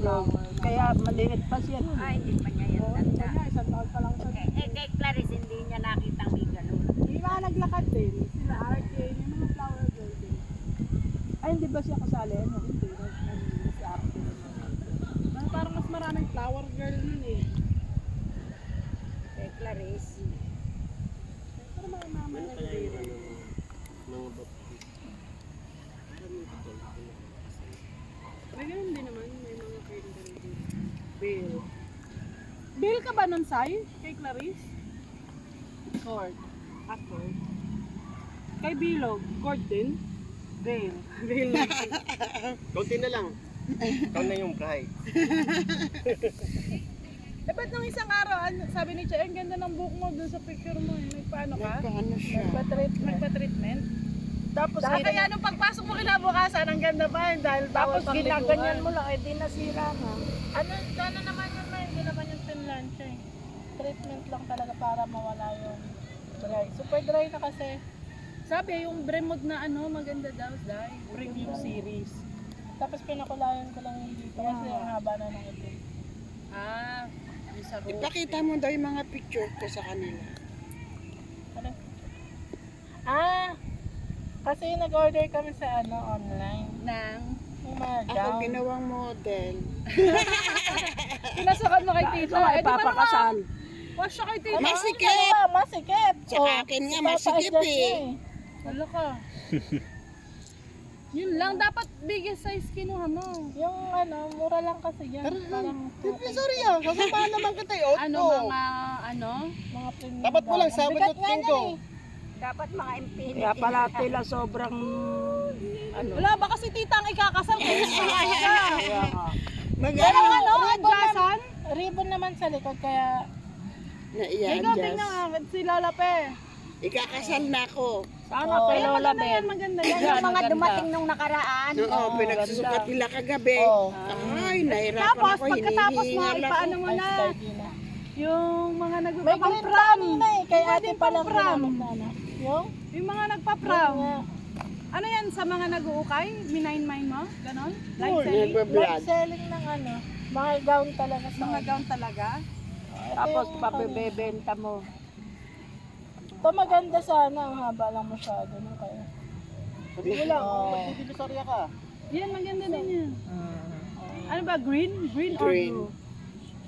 Bilog. Kaya maliit pa siya nun. Ay, hindi pa niya yan tanda. Kanya, isang taon pa lang siya. Kay Clarice, hindi niya nakita may ganun. Hindi ba naglakad din? Sila RJ, yung mga flower girl din. Ay, hindi ba siya kasali? Ano? Hindi, si Ate. Parang mas maraming flower girl nun eh. Kay Clarice. Pero mga mama na din. May ganun din naman, may mga girl din. Bill. Bill ka ba nun, Sai? Kay Clarice? Cord. Cord. Kay Bilog, cord din? Bill. Bill. Konti na lang. Ikaw na yung bride. Eh, ba't nung isang araw, sabi ni Chay, ang ganda ng buhok mo doon sa picture mo. Nagpaano ka? Paano siya? Nagpa-treatment? Tapos, Kaya nung pagpasok mo kinabukasan, ang ganda pa yun dahil bawal tapos pang ginaganyan liguan. mo lang, eh di nasira na. Sana naman yun, may hindi naman yung pinlansya eh. Treatment lang talaga para mawala yung dry. Super dry na kasi. Sabi, yung Bremod na maganda daw, dahil premium series. Tapos pinakulayan ko lang yung dito kasi ang haba na ng ito. Yung sa road. Ipakita mo daw yung mga picture ko sa kanila. Ano? Kasi nag-order kami sa online ng mga Ako gown. ginawang model. Pinasukan mo kay Tito. Ito ay papakasal. Wash siya kay Tito. Masikip! Masikip! Sa akin nga, masikip eh. Wala ka. Yun lang, dapat biggest size kinuha mo. Yung mura lang kasi yan. Parang Sorry ah, sasamahan naman kita eh. mga premium. Dapat mo lang gown. Sabado Bigat at nga Linggo. yan Dapat mga infinity. Kaya pala tila sobrang Wala, baka si Tita ang ikakasal kayo sa kaya. Magano Adjasan? Ribbon naman sa likod, kaya... Ikaw, tingnan nga, si Lola Pe. Ikakasal na ako. Sana kay Lola Ben. Maganda yan. Yung mga dumating nung nakaraan. Oo, pinagsusukat nila kagabi. Ay, nahirapan Tapos, ako. pagkatapos mo, hinihingal ipaano ako. mo na. Yung mga May nagpapram. kay ate Pwede pa lang pang-pram. Yung mga nagpa-pram. Ano yan, sa mga nag-uukay? Minain-mine mo? Ganon? Live selling? Nagbablog. live selling ng mga gown talaga sa Mga gown talaga? Tapos papibebenta mo. Ito maganda sana, ang haba lang masyado no kaya. Sabi mo lang, magdidivisorya ka. Yan, maganda din yan. Ano ba, green? Green or Green. blue?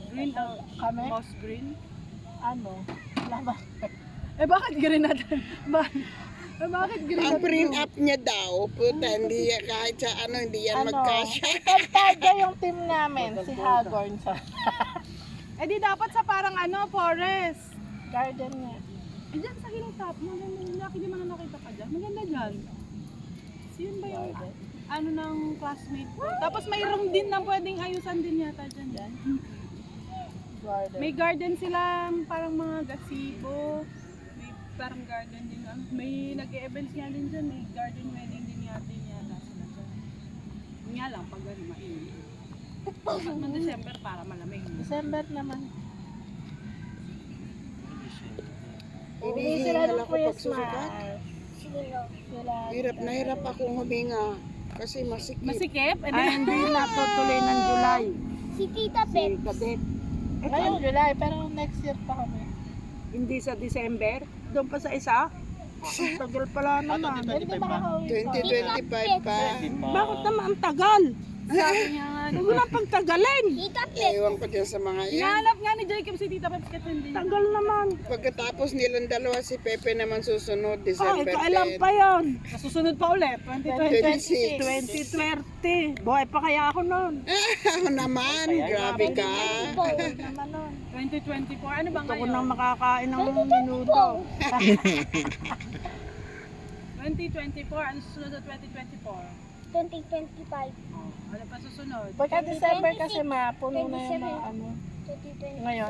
Green or Kami, boss green? wala ba? Eh, bakit green natin? Bakit green Ang natin? print up niya daw, puta, hindi yan, kahit sa hindi yan magkasya. Tagtaga yung team namin, si Hagorn sa Eh, di dapat sa parang forest. garden niya. Eh, dyan sa hilltop, maganda. Hindi mo na nakita ka dyan. Maganda dyan. Sino ba yung ng classmate ko? Tapos may room din na pwedeng ayusan din yata dyan. Garden. May garden silang parang mga gazebo. May parang garden din. May nag-e-events nga din dyan. May garden wedding din yata sila dyan. Yun nga lang, pag mainit. Dapat ng December para malamig. December naman. Hinihingal ako pagsusukat. Sila. Hirap na hirap akong huminga. Kasi masikip. Masikip? Ay, hindi natutuloy ng July. Si Tita Si Cadet. Ngayong July, pero next year pa kami. Hindi sa December. Doon pa sa isa. Ang tagal pala naman. Hindi makakauwi pa. 2025 pa. Bakit naman ang tagal? Sabi niya nga. Huwag mo na pagtagalin. Tita Ewan ko dyan sa mga yan. Hinahanap nga ni Jacob si Tita Peps kasi hindi. Tagal naman. Pagkatapos nilang dalawa, si Pepe naman susunod, December 10. kailan pa yun? Susunod pa ulit, 2020. 2020. Buhay pa kaya ako noon. Ako naman, grabe ka. Naman nun. 2024, ano ba Gusto ko ngayon? nang makakain ng minuto. 2024, ano susunod sa 2024? 2025. Ano pa susunod? Pagka December kasi mapuno na yung 27. mga 2027. Ngayon?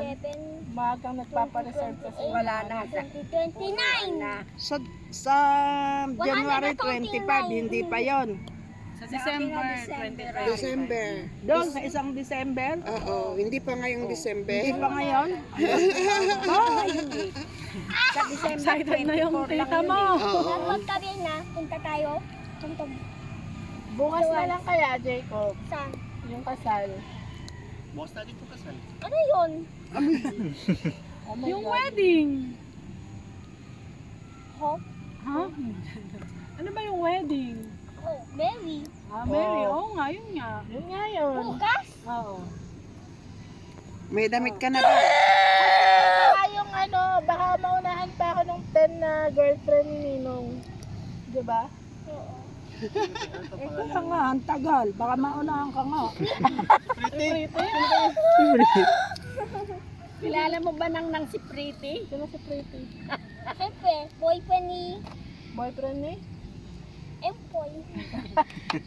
Magang nagpapareserve kasi. Wala na. 2029. Sa January 25, hindi pa yon. Sa December 2020. December. Doon sa isang December. Oo, hindi pa ngayong December. Hindi pa ngayon. Sa December Excited na yung tita mo. Oo. Dapat kami na, punta tayo. Punta Bukas na lang kaya, Jacob, saan? yung kasal. Bukas na dito kasal. Ano yun? Oh my Yung God. wedding. Hope? Ha? Ano ba yung wedding? Oh, Mary. Mary, Oh. oo nga, yun nga. Yun nga yun. Bukas? Oo. May damit ka na ba? Baka yung ano, baka maunahan pa ako ng 10 na girlfriend ni Ninong. Diba? Oo. Kaya nga, ang tagal. Baka maunahan ka nga. Kilala mo ba nang si Pretty? Sino si Pretty? Siyempre, boyfriend ni Boyfriend ni? Empoy.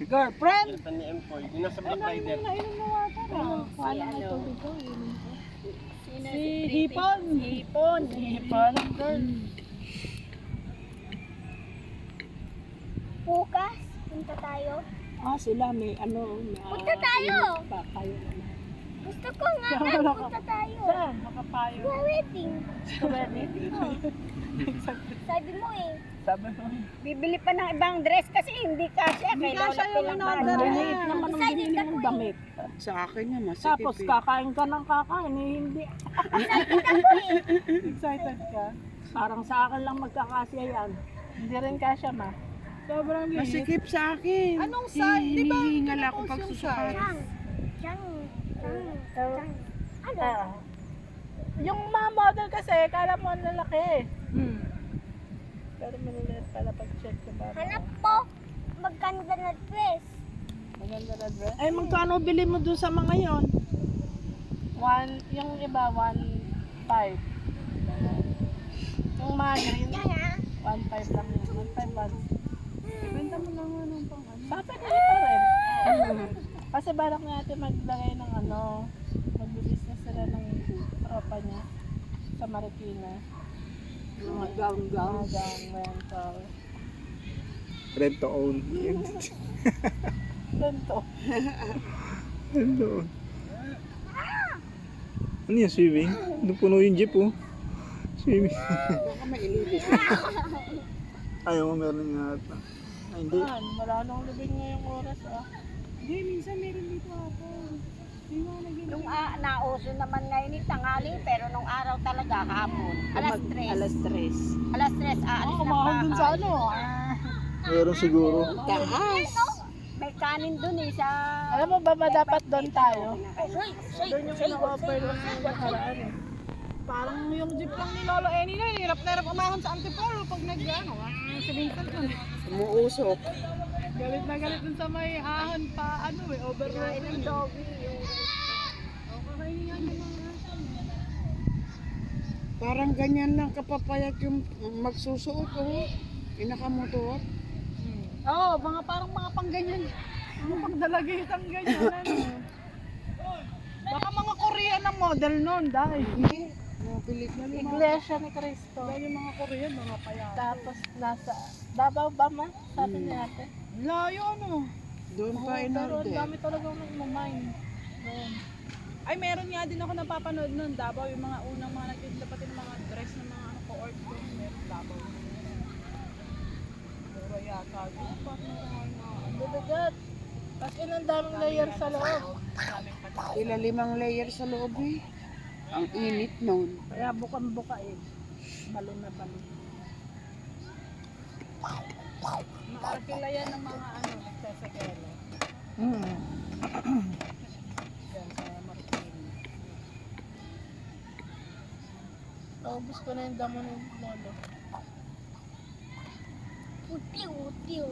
Girlfriend? Yan ni Empoy. Yung nasa Black Rider. Nainom na water. Wala ano? na tubig ko. Inom ko. Sino Si Hipon. Hipon. Hipon. Girl. Bukas? Punta tayo? Sila may ano. Punta tayo! Pa kayo naman. Gusto ko nga na punta tayo. Saan? Makapayo. Sa wedding. Wedding? Sabi mo eh. Sabi mo. Bibili pa ng ibang dress kasi hindi kasya. Hindi kasya yung in-order Ang niya. liit naman ang binili mong damit. Sa akin nga, masikip Tapos eh. kakain ka ng kakain. Hindi. Excited ka? Parang sa akin lang magkakasya yan. Hindi rin kasya ma. Sobrang liit. Masikip sa akin. Anong size? Di ba? Hinihingal ako Tapos pag yung susukat. Chang. Chang. Chang. Ano? Yung mga model kasi, kala mo ang lalaki. Pero maliliit pala pag check ko ba. Hanap po. Maganda na dress. Maganda na dress. Ay, magkano bili mo dun sa mga yon? Yung iba, 1.5. Yung mga green, Yan 1.5 lang yun. 1.5 ba? Benta mo lang ano pang ano. Pwede pa rin. Kasi balak natin maglagay ng ano, mag-business sila ng tropa niya sa Marikina. Mga gown-gown. Mga gown rental. Rent to own. Ganito. Ano? Ano yan, swimming? Doon puno yung jeep, oh. Swimming. Baka mailibig. Ayaw mo, meron nga ata. Ay, hindi. Wala nang libing ngayong oras ah. Hindi, minsan meron dito ako. Hindi nga naging... Nung nauso naman ngayon ni tanghali, pero nung araw talaga hapon. Alas 3. Alas 3. Alas 3, aalis ng Kumahon dun sa bahay. ano. Meron siguro. Taas. May kanin dun eh sa... Alam mo ba dapat doon tayo? Soy, Doon yung in-offer doon sa nakaraan eh. Parang yung jeep lang ni Lolo Eni na, hirap na hirap umahon sa Antipolo pag nag-ano, sabihin ko dun. Umuusok. Galit na galit dun sa may ahon pa, ano eh, overload. Yung doggy, yung... Kakainin nga yung mga asan. Parang ganyan lang kapapayat yung magsusuot, oh. Pinakamotor. Oo, parang mga pangganyan. Mga pagdalagitang ganyan, ano. Baka mga Korean ang model nun, dahil. Hindi. Mga Pilipino. Iglesia ni Cristo. Dahil yung mga Korean, mga payat. Tapos nasa Davao ba ma? Sabi niya ate. Layo, ano. Doon pa Pero ang in-order. dami talagang nagmamine. Doon. Ay, meron nga din ako napapanood nun, Davao, yung mga unang mga nagtitinda pati ng mga dress ng mga ano, co-ort doon, meron Davao. Pero yata, doon pa Bibigat. Tapos ang daming layer sa loob. Sila 5 layers sa loob eh. Ang init nun. Kaya bukang-buka eh. Balon na balon. Makakila yan ng mga ano, nagsasagala. Yan sa Marikina. Naubos ko na yung damo ng lolo. Utiw, utiw.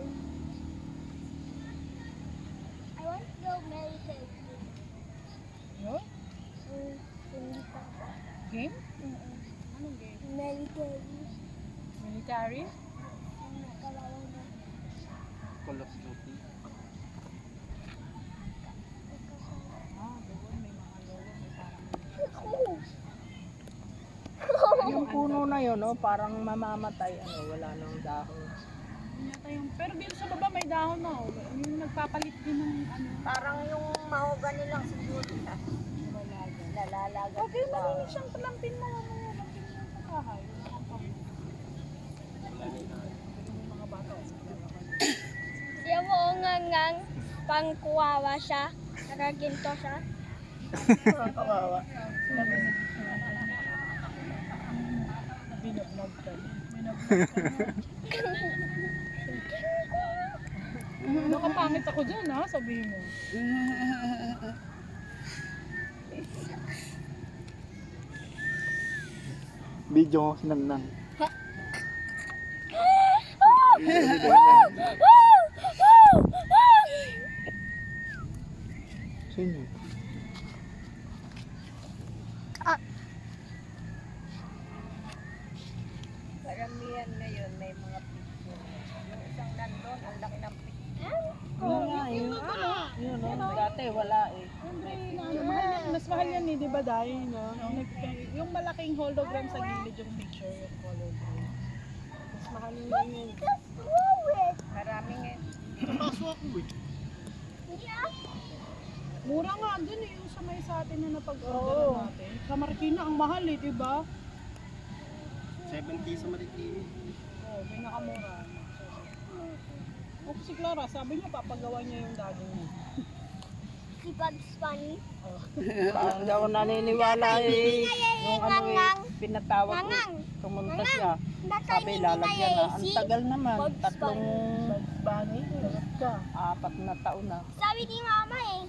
I want to go meditate. Yun? Hindi pa ako. Game? Anong game? Meditate. Military? Nakalawang na. Call of Duty. Ah, doon may mga lolo, may parang... Yung puno na yun, oh, parang mamamatay. Ano, wala nang dahon. Yun yata yung... Pero dito sa baba may dahon na. Oh. Yung nagpapalit din ng ano. Parang yung mahogany lang siguro. Nalalaga. Okay, malinis siyang palampin mo. Palampin mo yung kahay. Mga bata. Siya mo ngangang pangkuwawa siya. Nakaginto siya. Kawawa. Binablog ka. Nakapangit ako dyan ha, sabihin mo. Video ko sinangnan. Sino? Karamihan ngayon may mga picture. Yung isang nandun, ang laki ng picture. Yun, no? Dati wala eh. Mas mahal yan eh, di ba dahil, no? Yung malaking hologram sa gilid yung picture, yung hologram. Mas mahal yun. Marami ngayon. Mura nga dun eh, yung sa may sa atin na napag-order natin. Sa Marikina, ang mahal eh, di ba? 70 sa Marikina. Oo, pinakamura. O si Clara, sabi niya papagawa niya yung daging niya. Si Bugs Bunny. Parang daw naniniwala eh. Yung ano eh, pinatawag ko. Tumunta siya. Sabi lalagyan na. Ang tagal naman. Tatlong Bunny. Apat na taon na. Sabi ni Mama eh.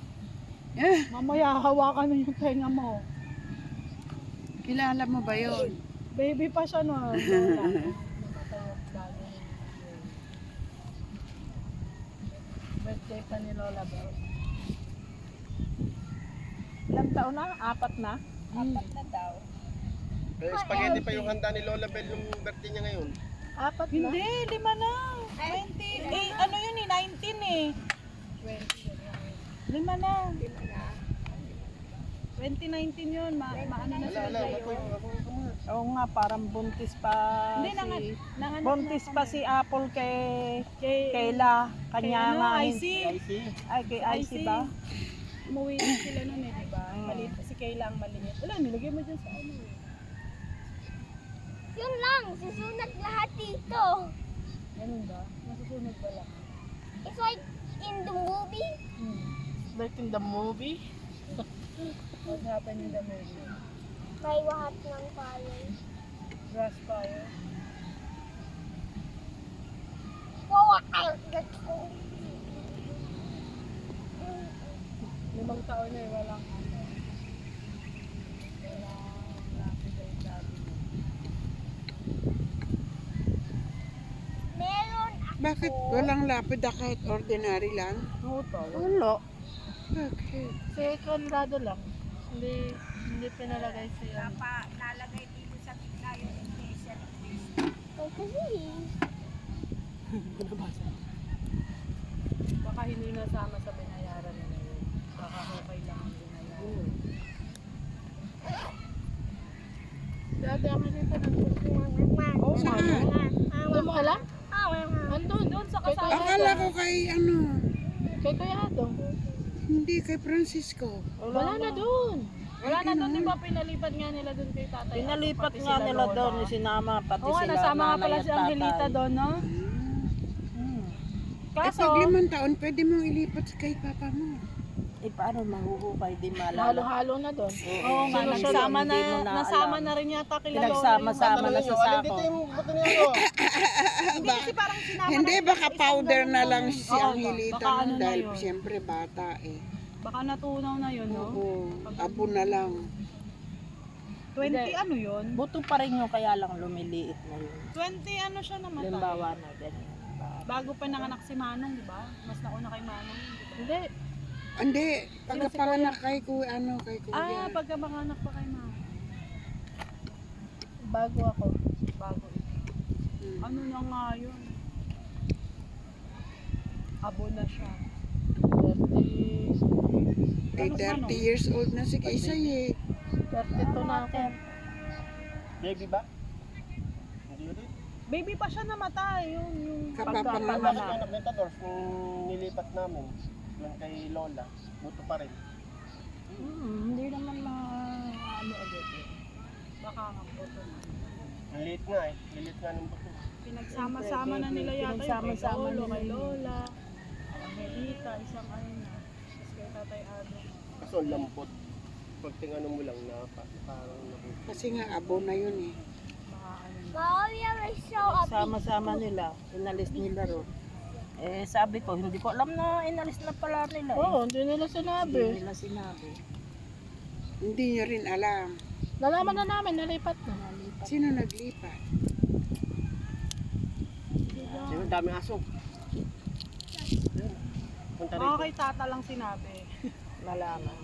Mamaya hawakan mo yung tenga mo. Kilala mo ba yun? Baby pa siya no. Birthday pa ni Lola Bell. Ilang taon na? Apat na? Apat na daw. Pero spaghetti pa yung handa ni Lola Bell yung birthday niya ngayon. Apat na? Hindi, 5 na. 20. Eh, ano yun eh, 19 eh. 5 na. 2019 yun, maano na sila tayo. Oo nga, parang buntis pa si... Buntis pa si Apple kay Kayla. Kanya nga. Ay, kay IC ba? Umuwi na sila nun eh, diba? Maliit si Kayla ang maliit. Wala, nilagay mo dyan sa ano eh. Yun lang, susunod lahat dito. Ganun ba? Nasusunod ba lang? It's like in the movie. Like in the movie? What happened in the movie? May wahat ng fire. Grass fire? Wow, that's cool. 5 taon na eh, walang ano. Walang lapis ay sabi. Meron Bakit walang lapida kahit ordinary lang? Wala. Bakit? Si Conrado lang. Hindi pinalagay siya. nalagay dito sa gitna yung initial. Kasi Baka hindi nasama sa binayaran nila yun. Baka okay lang ang binayaran. Dati ako dito Oo, Saan? Hindi mo alam? Andun sa kasama. Akala ko kay ano, Kay Kuya Adong. hindi kay Francisco. Wala na dun. Wala na dun, di ba pinalipat nga nila dun kay tatay? Pinalipat nga nila doon, sinama pati sila. Oo, nasama nga pala si Angelita doon, no? Eh pag 5 taon, pwede mong ilipat kay papa mo. Eh paano mahuhukay, di malala. Halo-halo na doon. Oo nga, nasama na rin yata kila Lola. Nagsama-sama na sa sako. Hindi kasi parang sinama Hindi, na baka powder na lang si Angelita baka ano nun, na dahil yun. siyempre bata eh. Baka natunaw na yun, no? Oo, abo na lang. 20 ano yun? Buto pa rin yung kaya lang lumiliit na yun. 20 ano siya namatay? Limbawa na, ganyan. Bago pa nanganak si Manong, di ba? Mas nauna kay Manong, di ba? Hindi. Hindi, pagkapanganak kay kuya, kay kuya. Pagka manganak pa kay Manong. Bago ako. Bago ito. Ano na nga yun? Abo na siya. 30. Eh, 30 years old na si Kisay eh. 32 na ako. Baby ba? Hindi ulit. Baby pa siya namatay. Yung Kapapanganak. Anak ni Tadors nung nilipat namin. Yung kay Lola. Buto pa rin. Hindi naman ano agad eh. Baka nga buto na. Ang liit nga eh. Lilit nga ng buto. Pinagsama-sama na nila yata yung kay Lolo, kay Lola, Angelita, isang ano na. Tapos kay Tatay Ado. Kaso ang lampot. Pag tingano mo lang na parang naku- Kasi nga, abo na yun eh. Sama-sama nila, inalis nila ron. Eh sabi ko, hindi ko alam na inalis na pala nila. Oo, hindi nila sinabi. Hindi nila sinabi. Hindi nyo rin alam. Nalaman na namin, nalipat na. Sino naglipat? Sino dami aso? Ayun. Punta rito. Tata lang sinabi. Nalaman.